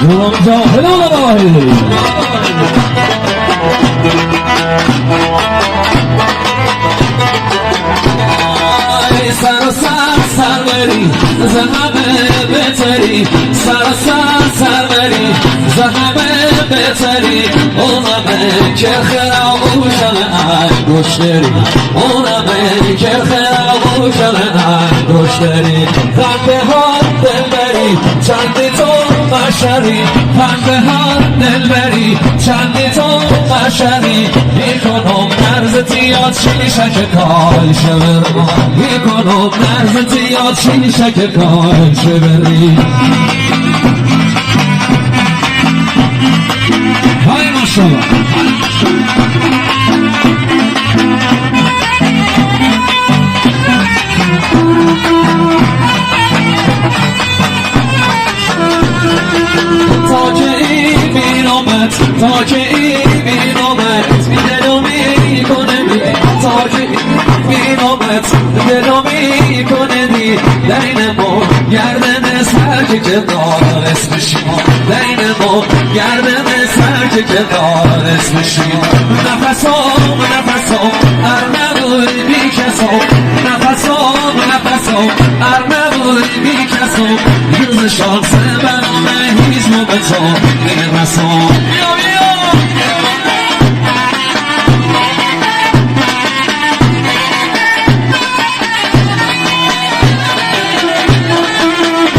غلام جاهل آقایی سر و سر بری زهمه بتری سر بری زهمه بتری اونمه که خرابوشم انگشتری اونمه که خرابوشم انگشتری غمه ها دل بری چندی تو مشری غمه ها دل بری چندی تو مشری میکنم نرز تیاد شیشک کال شبر میکنم نرز تیاد شیشک کال شبری های ماشالله تا که این بینامت دلو میکنه تا که بینامت دلو میکنه در این ما گردن سر که دار اسمشیم در این ما گردن سر که دار اسمشیم نفسام ارنبوی بی کسام نفسام ارنبوی بی کسام روز شانس برامه هیچ مو به تو نرسام